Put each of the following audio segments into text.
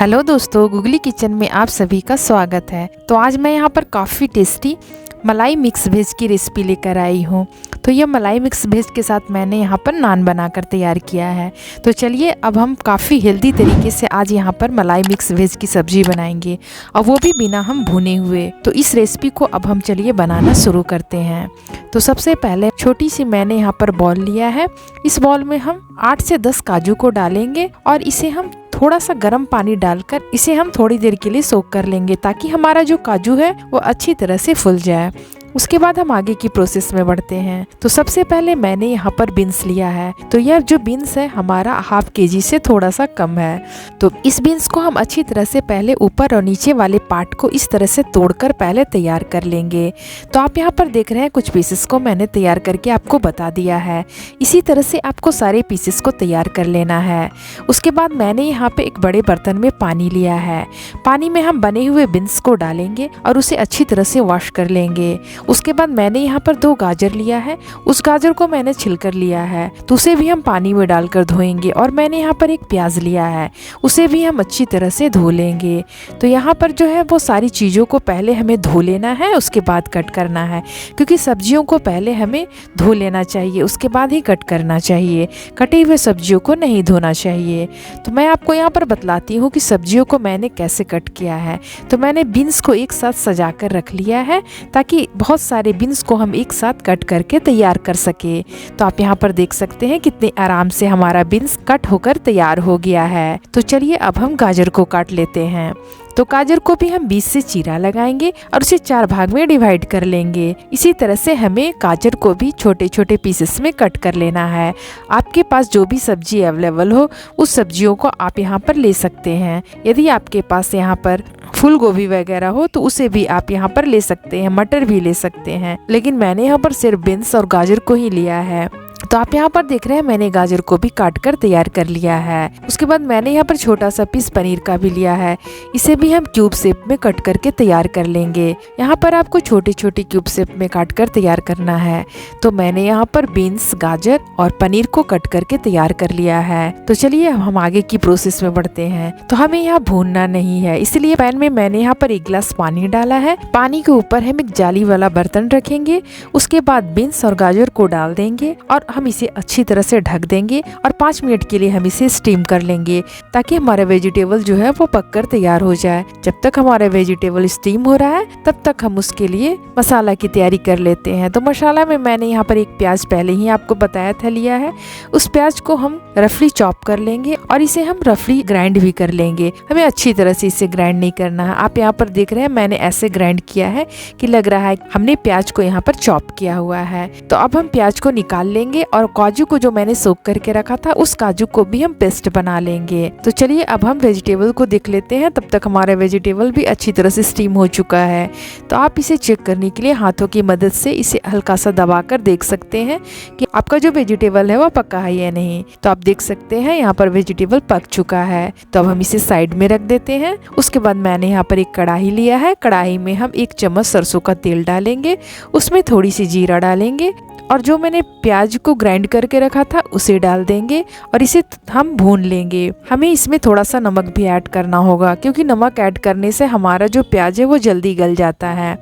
Hello दोस्तों, googly kitchen में आप सभी का स्वागत है। तो आज मैं यहाँ पर काफ़ी टेस्टी मलाई मिक्स वेज की रेसिपी लेकर आई हूँ। तो ये मलाई मिक्स वेज के साथ मैंने यहाँ पर नान बनाकर तैयार किया है। तो चलिए अब हम काफ़ी हेल्दी तरीके से आज यहाँ पर मलाई मिक्स वेज की सब्जी बनाएंगे, और वो भी बिना हम भुने हुए। तो इस रेसिपी को अब हम चलिए बनाना शुरू करते हैं। तो सबसे पहले छोटी सी मैंने यहाँ पर बॉल लिया है। इस बॉल में हम 8 से 10 काजू को डालेंगे और इसे हम थोड़ा सा गर्म पानी डालकर इसे हम थोड़ी देर के लिए सोक कर लेंगे, ताकि हमारा जो काजू है वो अच्छी तरह से फूल जाए। उसके बाद हम आगे की प्रोसेस में बढ़ते हैं। तो सबसे पहले मैंने यहाँ पर बीन्स लिया है। तो यह जो बीन्स है हमारा ½ kg से थोड़ा सा कम है। तो इस बीन्स को हम अच्छी तरह से पहले ऊपर और नीचे वाले पार्ट को इस तरह से तोड़कर पहले तैयार कर लेंगे। तो आप यहाँ पर देख रहे हैं कुछ पीसेस को मैंने तैयार करके आपको बता दिया है। इसी तरह से आपको सारे पीसेस को तैयार कर लेना है। उसके बाद मैंने यहाँ पे एक बड़े बर्तन में पानी लिया है। पानी में हम बने हुए बीन्स को डालेंगे और उसे अच्छी तरह से वॉश कर लेंगे। उसके बाद मैंने यहाँ पर 2 गाजर लिया है। उस गाजर को मैंने छिलकर लिया है, तो उसे भी हम पानी में डालकर धोएंगे। और मैंने यहाँ पर एक प्याज लिया है, उसे भी हम अच्छी तरह से धो लेंगे। तो यहाँ पर जो है वो सारी चीज़ों को पहले हमें धो लेना है, उसके बाद कट करना है, क्योंकि सब्जियों को पहले हमें धो लेना चाहिए, उसके बाद ही कट करना चाहिए। कटी हुए सब्जियों को नहीं धोना चाहिए। तो मैं आपको यहाँ पर बतलाती हूँ कि सब्जियों को मैंने कैसे कट किया है। तो मैंने बीन्स को एक साथ सजा कर रख लिया है, ताकि बहुत सारे बीन्स को हम एक साथ कट करके तैयार कर सके। तो आप यहाँ पर देख सकते हैं कितने आराम से हमारा बीन्स कट होकर तैयार हो गया है। तो चलिए अब हम गाजर को काट लेते हैं। तो गाजर को भी हम बीच से चीरा लगाएंगे और उसे 4 भाग में डिवाइड कर लेंगे। इसी तरह से हमें गाजर को भी छोटे छोटे पीसेस में कट कर लेना है। आपके पास जो भी सब्जी अवेलेबल हो उस सब्जियों को आप यहाँ पर ले सकते हैं। यदि आपके पास यहाँ पर फूल गोभी वगैरह हो तो उसे भी आप यहाँ पर ले सकते हैं, मटर भी ले सकते हैं, लेकिन मैंने यहाँ पर सिर्फ बीन्स और गाजर को ही लिया है। तो आप यहाँ पर देख रहे हैं मैंने गाजर को भी काट कर तैयार कर लिया है। उसके बाद मैंने यहाँ पर छोटा सा पीस पनीर का भी लिया है। इसे भी हम क्यूब शेप में कट करके तैयार कर लेंगे। यहाँ पर आपको छोटे छोटे क्यूब शेप में काट कर तैयार करना है। तो मैंने यहाँ पर बीन्स, गाजर और पनीर को कट करके तैयार कर लिया है। तो चलिए हम आगे की प्रोसेस में बढ़ते हैं। तो हमें यहाँ भूनना नहीं है, इसलिए पैन में मैंने यहाँ पर 1 गिलास पानी डाला है। पानी के ऊपर हम एक जाली वाला बर्तन रखेंगे। उसके बाद बीन्स और गाजर को डाल देंगे और हम इसे अच्छी तरह से ढक देंगे और 5 मिनट के लिए हम इसे स्टीम कर लेंगे, ताकि हमारा वेजिटेबल जो है वो पककर तैयार हो जाए। जब तक हमारा वेजिटेबल स्टीम हो रहा है तब तक हम उसके लिए मसाला की तैयारी कर लेते हैं। तो मसाला में मैंने यहाँ पर एक प्याज पहले ही आपको बताया था लिया है। उस प्याज को हम रफली चॉप कर लेंगे और इसे हम रफली ग्राइंड भी कर लेंगे। हमें अच्छी तरह से इसे ग्राइंड नहीं करना है। आप यहाँ पर देख रहे हैं मैंने ऐसे ग्राइंड किया है कि लग रहा है हमने प्याज को यहाँ पर चॉप किया हुआ है। तो अब हम प्याज को निकाल लेंगे और काजू को जो मैंने सोक करके रखा था उस काजू को भी हम पेस्ट बना लेंगे। तो चलिए अब हम वेजिटेबल को देख लेते हैं। तब तक हमारा वेजिटेबल भी अच्छी तरह से स्टीम हो चुका है। तो आप इसे चेक करने के लिए हाथों की मदद से इसे हल्का सा दबाकर देख सकते हैं कि आपका जो वेजिटेबल है वो पका है या नहीं। तो आप देख सकते हैं यहाँ पर वेजिटेबल पक चुका है। तो अब हम इसे साइड में रख देते हैं। उसके बाद मैंने यहाँ पर एक कढ़ाई लिया है। कढ़ाई में हम 1 चम्मच सरसों का तेल डालेंगे। उसमें थोड़ी सी जीरा डालेंगे और जो मैंने प्याज को ग्राइंड करके रखा था उसे डाल देंगे और इसे हम भून लेंगे। हमें इसमें थोड़ा सा नमक भी ऐड करना होगा, क्योंकि नमक ऐड करने से हमारा जो प्याज है वो जल्दी गल जाता है।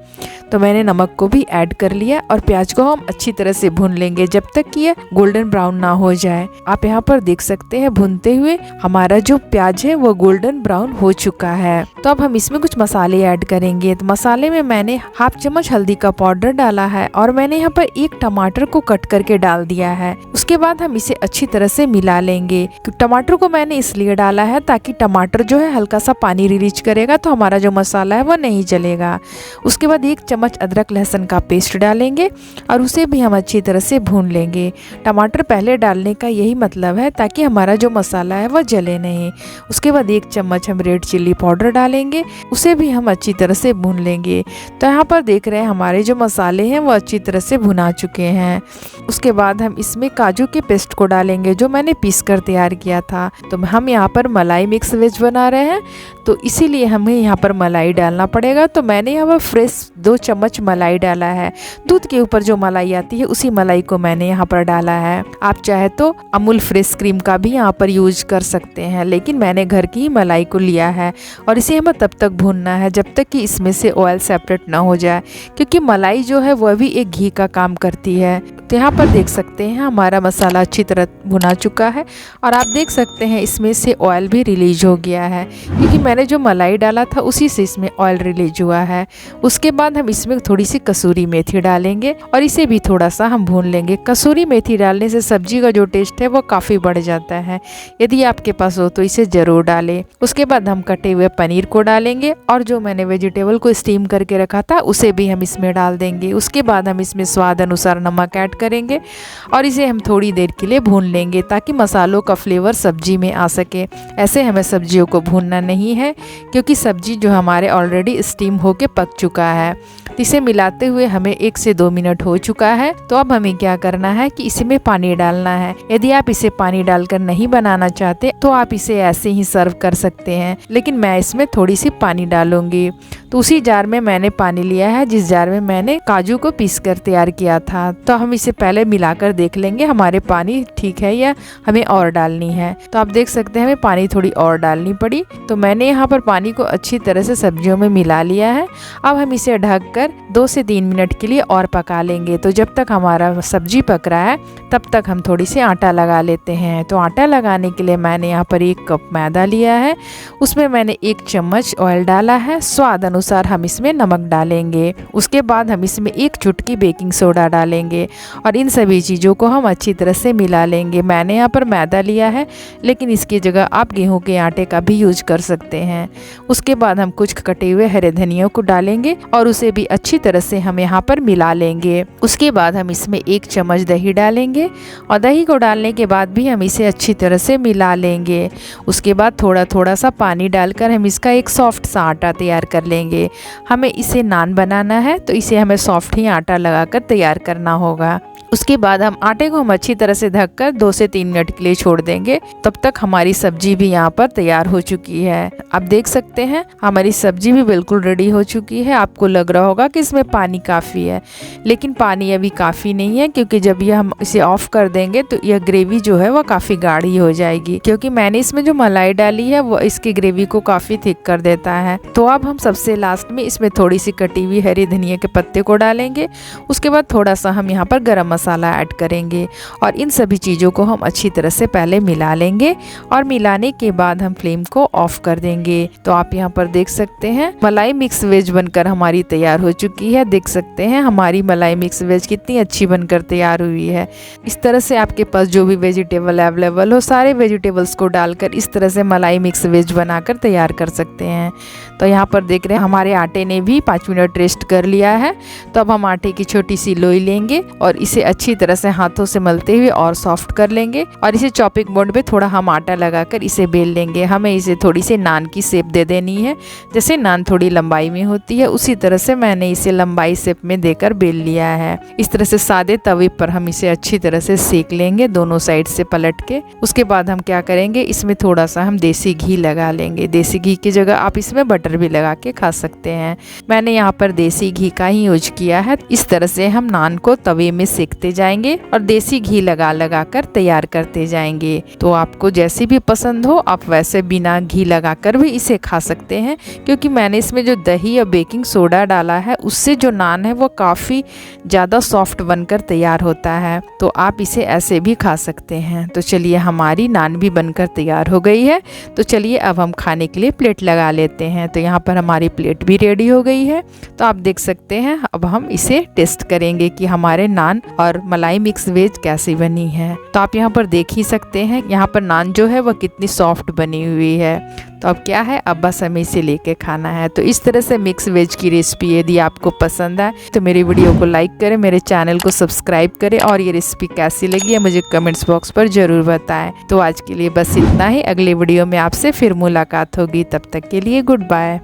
तो मैंने नमक को भी ऐड कर लिया और प्याज को हम अच्छी तरह से भून लेंगे जब तक कि ये गोल्डन ब्राउन ना हो जाए। आप यहाँ पर देख सकते हैं भूनते हुए हमारा जो प्याज है वो गोल्डन ब्राउन हो चुका है। तो अब हम इसमें कुछ मसाले ऐड करेंगे। तो मसाले में मैंने ½ चम्मच हल्दी का पाउडर डाला है और मैंने यहाँ पर 1 टमाटर को कट करके डाल दिया है। उसके बाद हम इसे अच्छी तरह से मिला लेंगे। टमाटर को मैंने इसलिए डाला है ताकि टमाटर जो है हल्का सा पानी रिलीज करेगा, तो हमारा जो मसाला है वो नहीं जलेगा। उसके बाद 1 चम्मच अदरक लहसुन का पेस्ट डालेंगे और उसे भी हम अच्छी तरह से भून लेंगे। टमाटर पहले डालने का यही मतलब है ताकि हमारा जो मसाला है वो जले नहीं। उसके बाद 1 चम्मच हम रेड चिल्ली पाउडर डालेंगे, उसे भी हम अच्छी तरह से भून लेंगे। तो यहाँ पर देख रहे हैं हमारे जो मसाले हैं वो अच्छी तरह से भुना चुके हैं। उसके बाद हम इसमें काजू के पेस्ट को डालेंगे जो मैंने पीस कर तैयार किया था। तो हम यहाँ पर मलाई मिक्स वेज बना रहे हैं, तो इसीलिए हमें यहाँ पर मलाई डालना पड़ेगा। तो मैंने यहाँ पर फ्रेश 2 चम्मच मलाई डाला है। दूध के ऊपर जो मलाई आती है उसी मलाई को मैंने यहाँ पर डाला है। आप चाहे तो अमूल फ्रेश क्रीम का भी यहाँ पर यूज कर सकते हैं, लेकिन मैंने घर की ही मलाई को लिया है। और इसे हमें तब तक भूनना है जब तक कि इसमें से ऑयल सेपरेट ना हो जाए, क्योंकि मलाई जो है वह भी एक घी का काम करती है। तो यहाँ पर देख सकते हैं हमारा मसाला अच्छी तरह भुना चुका है और आप देख सकते हैं इसमें से ऑयल भी रिलीज हो गया है, क्योंकि मैंने जो मलाई डाला था उसी से इसमें ऑयल रिलीज हुआ है। उसके बाद हम इसमें थोड़ी सी कसूरी मेथी डालेंगे और इसे भी थोड़ा सा हम भून लेंगे। कसूरी मेथी डालने से सब्जी का जो टेस्ट है वो काफ़ी बढ़ जाता है। यदि आपके पास हो तो इसे ज़रूर डालें। उसके बाद हम कटे हुए पनीर को डालेंगे और जो मैंने वेजिटेबल को स्टीम करके रखा था उसे भी हम इसमें डाल देंगे। उसके बाद हम इसमें स्वाद अनुसार नमक ऐड करेंगे और इसे हम थोड़ी देर के लिए भून लेंगे ताकि मसालों का फ्लेवर सब्जी में आ सके। ऐसे हमें सब्जियों को भूनना नहीं है, क्योंकि सब्जी जो हमारे ऑलरेडी स्टीम होके पक चुका है। इसे मिलाते हुए हमें 1 से 2 मिनट हो चुका है। तो अब हमें क्या करना है कि इसमें पानी डालना है। यदि आप इसे पानी डालकर नहीं बनाना चाहते तो आप इसे ऐसे ही सर्व कर सकते हैं, लेकिन मैं इसमें थोड़ी सी पानी डालूंगी। तो उसी जार में मैंने पानी लिया है जिस जार में मैंने काजू को पीस कर तैयार किया था। तो हम इसे पहले मिलाकर देख लेंगे हमारे पानी ठीक है या हमें और डालनी है। तो आप देख सकते हैं हमें पानी थोड़ी और डालनी पड़ी। तो मैंने यहाँ पर पानी को अच्छी तरह से सब्जियों में मिला लिया है। अब हम इसे ढककर 2 से 3 मिनट के लिए और पका लेंगे। तो जब तक हमारा सब्जी पक रहा है तब तक हम थोड़ी सी आटा लगा लेते हैं। तो आटा लगाने के लिए मैंने यहाँ पर 1 कप मैदा लिया है, उसमें मैंने 1 चम्मच ऑयल डाला है। स्वाद अनुसार हम इसमें नमक डालेंगे। उसके बाद हम इसमें 1 चुटकी बेकिंग सोडा डालेंगे और इन सभी चीज़ों को हम अच्छी तरह से मिला लेंगे। मैंने यहाँ पर मैदा लिया है, लेकिन इसकी जगह आप गेहूं के आटे का भी यूज कर सकते हैं। उसके बाद हम कुछ कटे हुए हरे धनिया को डालेंगे और उसे भी अच्छी तरह से हम यहाँ पर मिला लेंगे। उसके बाद हम इसमें 1 चम्मच दही डालेंगे और दही को डालने के बाद भी हम इसे अच्छी तरह से मिला लेंगे। उसके बाद थोड़ा थोड़ा सा पानी डालकर हम इसका एक सॉफ्ट सा आटा तैयार कर लेंगे। हमें इसे नान बनाना है तो इसे हमें सॉफ्ट ही आटा लगाकर तैयार करना होगा। उसके बाद हम आटे को हम अच्छी तरह से ढककर 2 से 3 मिनट के लिए छोड़ देंगे। तब तक हमारी सब्जी भी यहाँ पर तैयार हो चुकी है। आप देख सकते हैं हमारी सब्जी भी बिल्कुल रेडी हो चुकी है। आपको लग रहा होगा कि इसमें पानी काफ़ी है, लेकिन पानी अभी काफ़ी नहीं है, क्योंकि जब ये हम इसे ऑफ कर देंगे तो यह ग्रेवी जो है वह काफ़ी गाढ़ी हो जाएगी, क्योंकि मैंने इसमें जो मलाई डाली है वो इसकी ग्रेवी को काफ़ी थिक कर देता है। तो अब हम सबसे लास्ट में इसमें थोड़ी सी कटी हुई हरी धनिया के पत्ते को डालेंगे। उसके बाद थोड़ा सा हम यहाँ पर गरम मसाला ऐड करेंगे और इन सभी चीज़ों को हम अच्छी तरह से पहले मिला लेंगे और मिलाने के बाद हम फ्लेम को ऑफ कर देंगे। तो आप यहाँ पर देख सकते हैं मलाई मिक्स वेज बनकर हमारी तैयार हो चुकी है। देख सकते हैं हमारी मलाई मिक्स वेज कितनी अच्छी बनकर तैयार हुई है। इस तरह से आपके पास जो भी वेजिटेबल अवेलेबल हो सारे वेजिटेबल्स को डालकर इस तरह से मलाई मिक्स वेज बनाकर तैयार कर सकते हैं। तो यहाँ पर देख रहे हैं हमारे आटे ने भी 5 मिनट रेस्ट कर लिया है। तो अब हम आटे की छोटी सी लोई लेंगे और इसे अच्छी तरह से हाथों से मलते हुए और सॉफ्ट कर लेंगे और इसे चॉपिंग बोर्ड पे थोड़ा हम आटा लगाकर इसे बेल लेंगे। हमें इसे थोड़ी सी नान की शेप दे देनी है। जैसे नान थोड़ी लंबाई में होती है उसी तरह से मैंने इसे लंबाई शेप में देकर बेल लिया है। इस तरह से सादे तवे पर हम इसे अच्छी तरह से सेक लेंगे दोनों साइड से पलट के। उसके बाद हम क्या करेंगे, इसमें थोड़ा सा हम देसी घी लगा लेंगे। देसी घी की जगह आप इसमें बटर भी लगा के खा सकते हैं। मैंने यहाँ पर देसी घी का ही यूज किया है। इस तरह से हम नान को तवे में सेकते जाएंगे और देसी घी लगा लगा कर तैयार करते जाएंगे। तो आपको जैसी भी पसंद हो आप वैसे बिना घी लगाकर भी इसे खा सकते हैं, क्योंकि मैंने इसमें जो दही और बेकिंग सोडा डाला है उससे जो नान है वो काफ़ी ज़्यादा सॉफ्ट बनकर तैयार होता है। तो आप इसे ऐसे भी खा सकते हैं। तो चलिए हमारी नान भी बनकर तैयार हो गई है। तो चलिए अब हम खाने के लिए प्लेट लगा लेते हैं। तो यहाँ पर हमारी प्लेट भी रेडी हो गई है। तो आप देख सकते हैं अब हम इसे टेस्ट करेंगे कि हमारे नान और मलाई मिक्स वेज कैसी बनी है। तो आप यहाँ पर देख ही सकते हैं यहाँ पर नान जो है वह कितनी सॉफ्ट बनी हुई है। तो अब क्या है, अब बस हमें इसे लेके खाना है। तो इस तरह से मिक्स वेज की रेसिपी यदि आपको पसंद आए तो मेरी वीडियो को लाइक करें, मेरे चैनल को सब्सक्राइब करें और ये रेसिपी कैसी लगी है मुझे कमेंट्स बॉक्स पर ज़रूर बताएं। तो आज के लिए बस इतना ही। अगले वीडियो में आपसे फिर मुलाकात होगी। तब तक के लिए गुड बाय।